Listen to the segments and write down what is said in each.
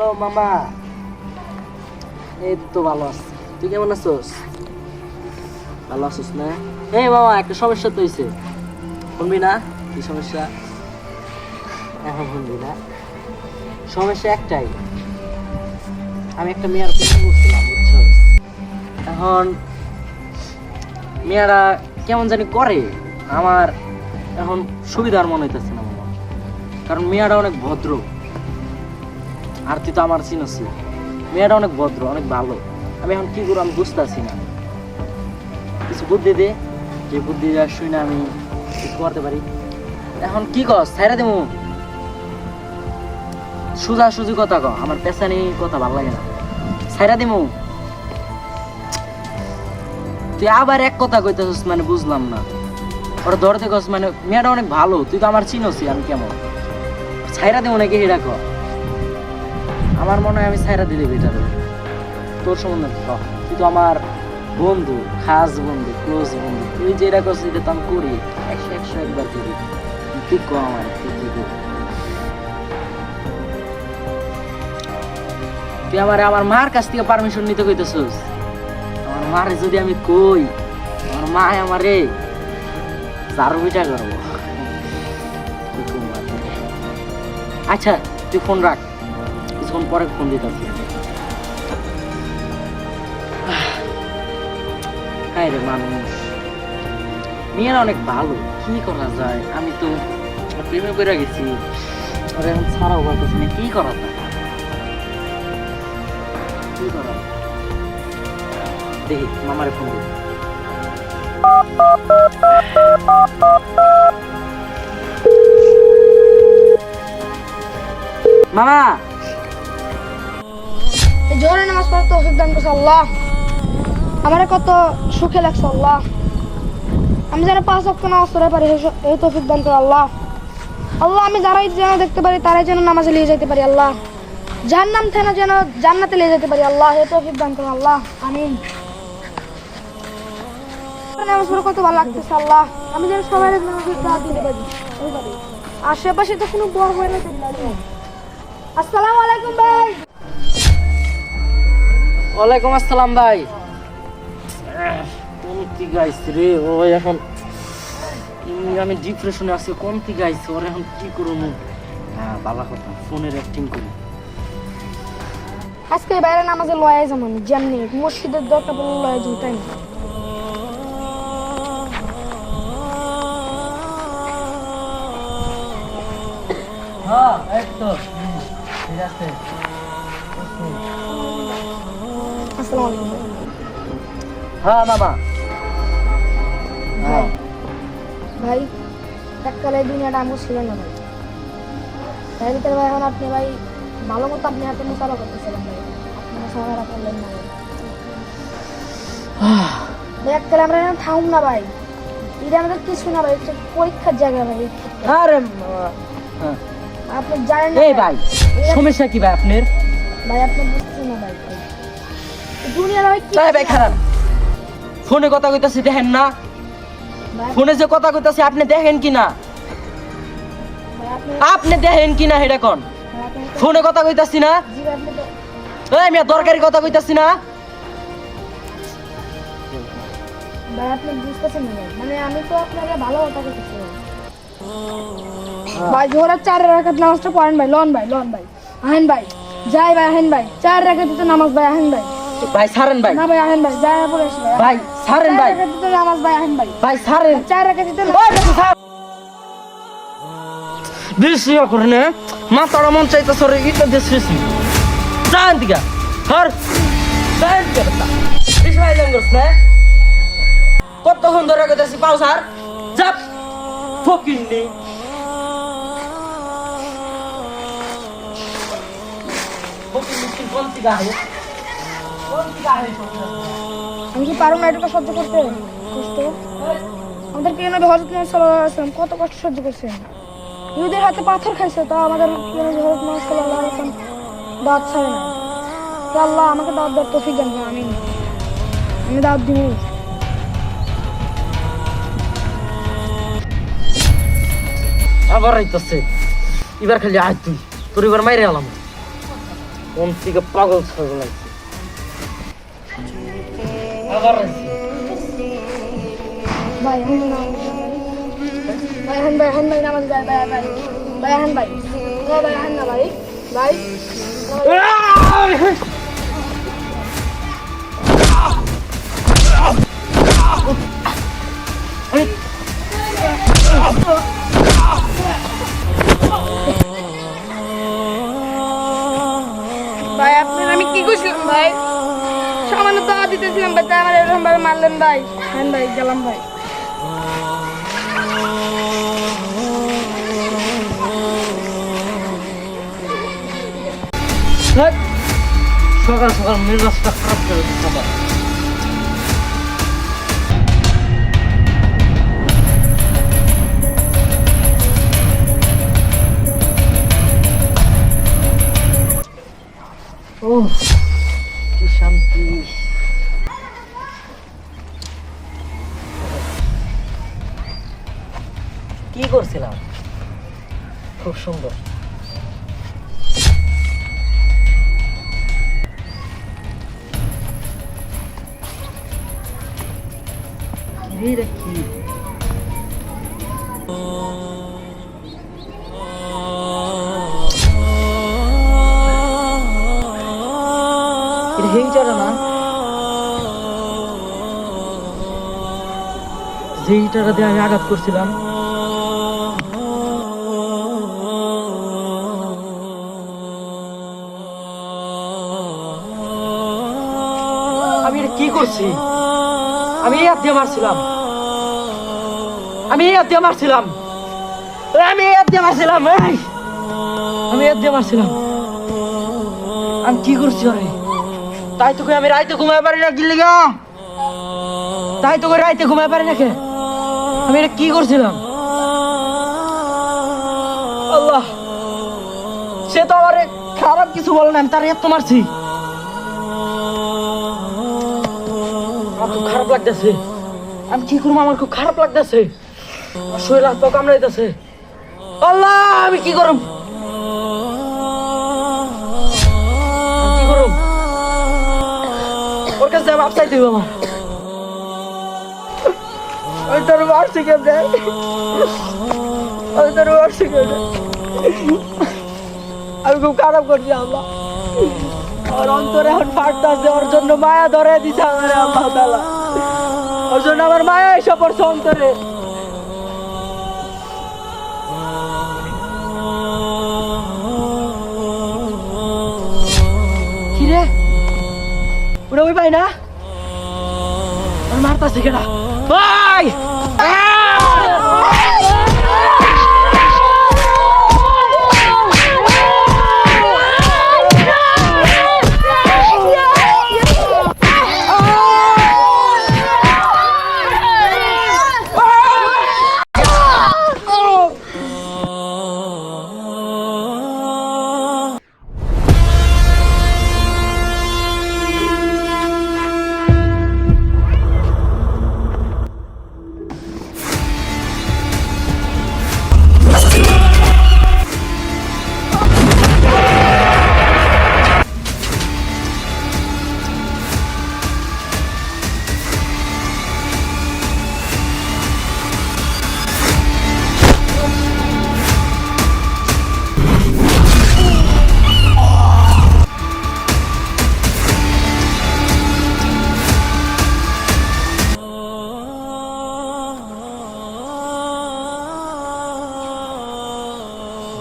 Hello মামা, এই তো ভালো আছি। তুই কেমন আছোস? ভালো আছোস না? এই মামা, একটা সমস্যা তো হয়েছে, শুনবি না? কি সমস্যা? এখন শুনবি না? সমস্যা একটাই, আমি একটা মেয়ের প্রেমে পড়ছিলাম, বুঝছো? এখন মেয়েরা কেমন জানি করে, আমার এখন সুবিধার মনে হইতেছে না মামা, কারণ মেয়েরা অনেক ভদ্র, আর তুই তো আমার চিনছি, মেয়েটা অনেক ভদ্র, অনেক ভালো। আমি এখন কি করবো আমি বুঝতেছি না, কিছু বুদ্ধি দে, যে বুদ্ধি শুই না আমি কিছু করতে পারি। এখন কি কস, ছাইরা দেবো? সোজা সুজি কথা ক, আমার পেছানি কথা ভালো লাগে না। ছাইরা দেবো? তুই আবার এক কথা কইতেছিস, মানে বুঝলাম না। ওরা ধরতে কস মানে মেয়েটা অনেক ভালো, তুই তো আমার চিনছি, আমি কেমন ছাইরা দেবো নাকি এটা ক? আমার মনে হয় আমি ছাইরা দিলে বেটার হবে। তোর সম্বন্ধে তুই তো আমার বন্ধু, খাস বন্ধু, ক্লোজ বন্ধু, তুই যেটা করছিস এটা তো আমি করি, 100 একবার করি। তুই ক আমার তুই আমার মার কাছ থেকে পারমিশন নিতে কইতেছিস? আমার মারে যদি আমি কই, আমার মা আমারে চারো পিঠা করবো। আচ্ছা তুই ফোন রাখ, কিছুক্ষণ পরে ফোন দিতেছি। হ্যাঁ রে, মানুষ মেয়েরা অনেক ভালো, কি করা যায়? আমি তো প্রেমে পড়ে গেছি, আর এখন ছাড়াও করতেছি না, কি করা যায়? কি করা দেখি মামারে ফোন দিই। মামা, জোরে নামাজ পড়তে তৌফিক দান করছে আল্লাহ। আমারে কত সুখে লাগছে আল্লাহ, আমি যেন 5 ওয়াক্ত নামাজ পড়তে পারি, এই তৌফিক দান করে আল্লাহ। আল্লাহ আমি যারাই যেন দেখতে পারি তারাই যেন নামাজে নিয়ে যেতে পারি আল্লাহ, জাহান্নাম থেকে যেন জান্নাতে নিয়ে যেতে পারি আল্লাহ, এই তৌফিক দান করে আল্লাহ, আমিন। নামাজ পড়ে কত ভালো লাগতেছে আল্লাহ, আমি যেন সবাই নামাজে দাওয়াত দিতে পারি। আশেপাশে তো কোনো বড় হয়ে রয়েছে। আসসালামু আলাইকুম ভাই। ওয়ালাইকুম আসসালাম ভাই। কোনটি গাইছে রে ও? এখন আমি ডিপ্রেশনে আছি, কোনটি গাইছে ওর, এখন কি করবো? হ্যাঁ ভালো কথা, ফোনের অ্যাক্টিং করি। আজকে বাইরে নামাজে লয়ে যাবো আমি, যেমনি মসজিদের দরকার পড়লে লয়ে যাবো, তাই না? হ্যাঁ এই তো ঠিক আছে। আসসালামু আলাইকুম হ্যাঁ মামা। ভাই। ভাই এককালে এই দুনিয়াটা আমার ছিল না ভাই, তাই ভিতরে ভাই এখন আপনি ভাই ভালো মতো আপনি হাতে মোকাবিলা করতেছিলেন ভাই, আপনারা সহায়তা করলেন না ভাই। ভাই এককালে আমরা এখানে থাকুন না ভাই, এটা আমাদের কিছু না ভাই, একটা পরীক্ষার জায়গা ভাই। আরে আপনি জানেন না এই ভাই, সমস্যা কি ভাই আপনার? ভাই আপনি বুঝছেন না ভাই, দুনিয়ার ভাই কি ভাই খারাপ, ফোনে কথা কইতাছি দেখেন না? ভাই? ফোনে যে কথা কইতাছি আপনি দেখেন কি না? ভাই আপনি দেখেন কি না এটা কোন? আপনি ফোনে কথা কইতাছি না? জি ভাই, আপনি তো এই মিয়া দরকারি কথা কইতাছি না? ভাই আপনি বুঝতেছেন না ভাই, মানে আমি তো আপনাকে ভালো কথা করতেছি ভাই। জোহরের 4 রাকাত নামাজটা পড়েন ভাই, লন ভাই, লন ভাই, আহেন ভাই, যাই ভাই, আহেন ভাই, 4 রাকাত তো নামাজ ভাই, আহেন ভাই। ভাই ছাড়েন ভাই, না ভাই আহেন ভাই, যাই পড়ে আসি ভাই। ভাই ছাড়েন ভাই, 4 রাকাত তো নামাজ ভাই, আহেন ভাই, ভাই ছাড়েন। 4 রাকাত তো ওই বেশি ছাড়, বেশি করে না মাথাটা মন চাইতেছে রে, এটা দেশি জান দিগা হর জান দিগা বেশি ভাই জানগস না? কতক্ষণ ধরে কইতাছি পাও স্যার, জাপ ফকিন্নি। আমি কি পারবো না এটুকু সহ্য করতে? কষ্ট আমাদের প্রিয় নবী হযরত মুহাম্মদ সাল্লাল্লাহু আলাইহি ওয়াসাল্লাম কত কষ্ট সহ্য করছেন, ইহুদের হাতে পাথর খাইছে, তা আমাদের প্রিয় নবী হযরত মুহাম্মদ সাল্লাল্লাহু আলাইহি ওয়াসাল্লাম দাওয়াত ছাড়ে না। হে আল্লাহ আমাকে দাওয়াত দেওয়ার তৌফিক দান করুন, আমিন। আমি দাওয়াত দিব। আবার আইতাছে, এবার খালি আয় তুই, তোর এবার মাইরে আলাম। কোন থেকে পাগল ছাগল লাগছে আবার আসছে। ভাই হান ভাই নামাজ ভাই হান ভাই ভাই হান না ভাই ভাই ভাই আপনার আমি কি করছিলাম ভাই সামান্য দাওয়া দিতেছিলাম ভাই তাই আমার এরকম ভাবে মারলেন ভাই হ্যাঁ ভাই গেলাম ভাই সকাল সকাল মেজাজটা খারাপ করে দিচ্ছে আমার। ও কি শান্তি। কি করছিলাম? খুব সুন্দর। এটা কি? এটা হেইটারা না, যেইটারা দিয়ে আমি আঘাত করছিলাম। আমি এটা কি করছি? আমি এই হাত দিয়ে মারছিলাম, আমি এই হাত দিয়ে মারছিলাম, আমি এই হাত দিয়ে মারছিলাম, আমি এই হাত দিয়ে মারছিলাম। আমি কি করছি আরে? তাই তো আমি রাইতে ঘুমাই পারি না, গিল্লি গা তাই তো রাইতে ঘুমাই পারি না কে? আমি এটা কি করছিলাম? আল্লাহ, সে তো আমার খারাপ কিছু বলে না, আমি তার এত মারছি। আমার খুব খারাপ লাগতেছে, আমি কি করবো? আমার খুব খারাপ লাগতেছে, শরীর হাত পা কামড়াইতেছে। আল্লাহ, আমি কি করব? কি করব? ওর কাছে মাপ চাইতে হবে আমার। আমি তোর মারছি কেমনে? আমি তোর মারছি কেমনে? আমি খুব খারাপ করছি আল্লাহ। ওর অন্তরে এখন ফাটতেছে, ওর জন্য মায়া ধরে দিছে আমার আল্লাহ তাআলা। ওর জন্য আমার মায়া এসে পড়ছে অন্তরে। কি রে, ওটা ওই ভাই না? ওর মারতাছে কেডা? ভাই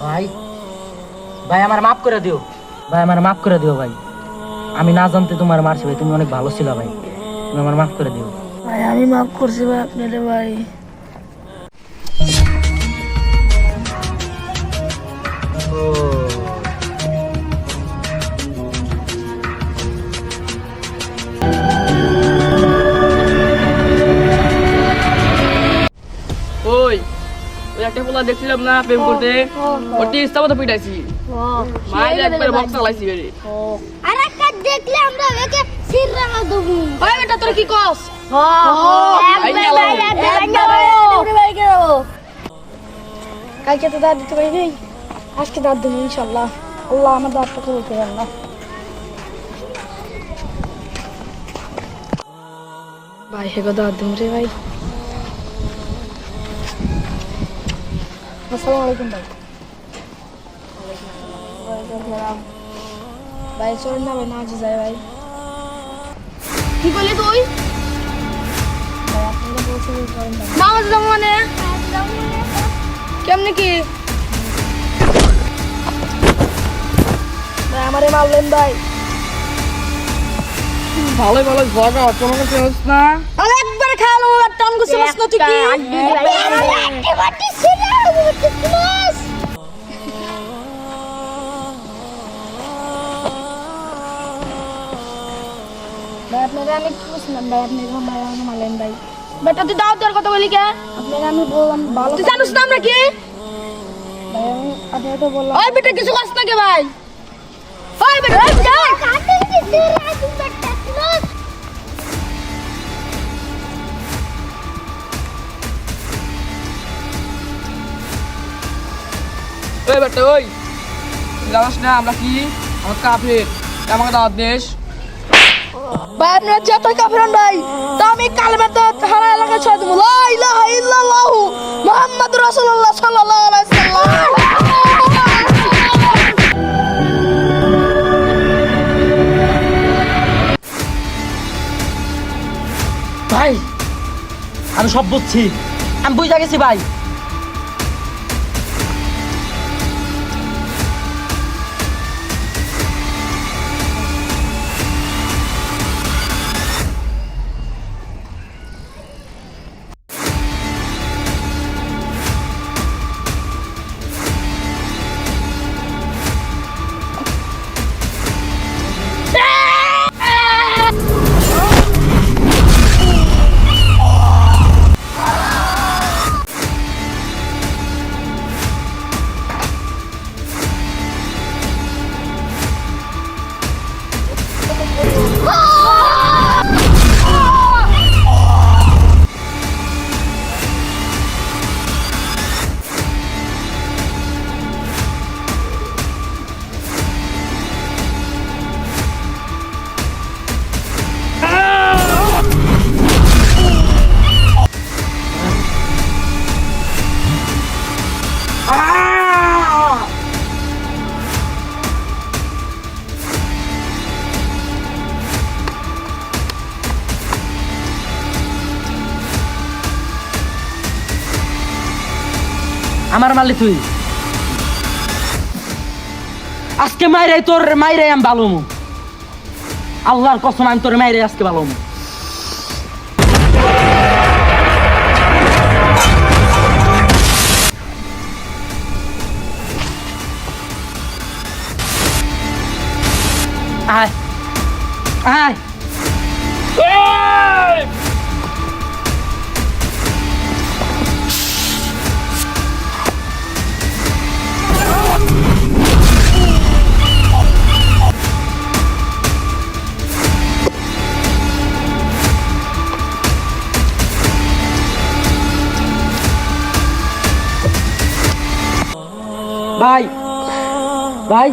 ভাই, ভাই আমার মাফ করে দিও ভাই, আমার মাফ করে দিও ভাই। আমি না জানতে তোমার মারছি ভাই, তুমি অনেক ভালো ছিল ভাই, তুমি আমার মাফ করে দিও ভাই। আমি মাফ করছি ভাই আপনারে ভাই। ওই ওই একটা পোলা দেখছিলাম না প্রেম করতে, ওটি ইচ্ছা মতো পিটাইছি, মাইলে একবারে বক্স চালাইছি বেরে। আরে কাজ দেখলে আমরা ওকে সিররা না দেবো। ওই বেটা তোর কি কস? কালকে তো দাঁত দিতে পারি নেই, আজকে দাঁত দেবো ইনশাল্লাহ। আল্লাহ আমার দাঁতটা কবুল করে আল্লাহ। ভাই হেগো দাওয়াত দিন রে ভাই। আসসালামু আলাইকুম ভাই। ভাই চলেন না ভাই, নামাজে যাই ভাই। কি বলি তুই? ভাই আপনারা বলছেন করেন না। নামাজ যাবো মানে? কেমনে কি? ভাই আমারে মারলেন ভাই। ভালো ভালো জায়গা তোমাকে চেনস না আমি একবার খালো আর টান গুছে মাছ না তুই কি? একটা বাটি ছিঁড়া মাছ। ভাই আপনারা আমি কি বলছিলাম ভাই, আপনি মারলেন ভাই। বেটা তুই দাও তোর কথা বলি কে? আপনারা আমি বললাম ভালো। তুই জানিস না আমরা কি? ভাই আমি আপনারা তো বললাম। ওই বেটা কিছু কষ্ট না কে ভাই? ওই বেটা ওই যা কাটে কি ছিঁড়া দুটো মাছ। ওই বেটা ওই জানাস না আমরা কি আমার কাফের আমাকে দাওয়াত দেশ ভাই আপনারা যত কাফেরন ভাই, তা আমি কালেমা তো হারা এলাকা ছেড়ে দেবো। লা ইলাহা ইল্লাল্লাহু মুহাম্মাদুর রাসূলুল্লাহ সাল্লাল্লাহু আলাইহি ওয়াসাল্লাম। ভাই আমি সব বুঝছি, আমি বুঝা গেছি ভাই। আমার মারলি তুই, আজকে মাইরে তোর মাইরে আমি ভালো মু, আল্লাহর কসম আমি তোর মাইরে আজকে ভালো মু। আয় আয় ভাই ভাই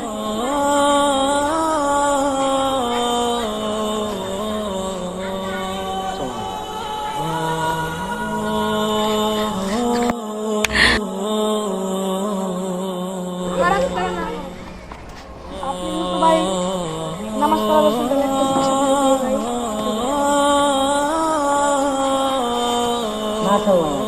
আপনি তো ভাই নামাজ পড়া বসে গেলেন ভাই। মাশাআল্লাহ।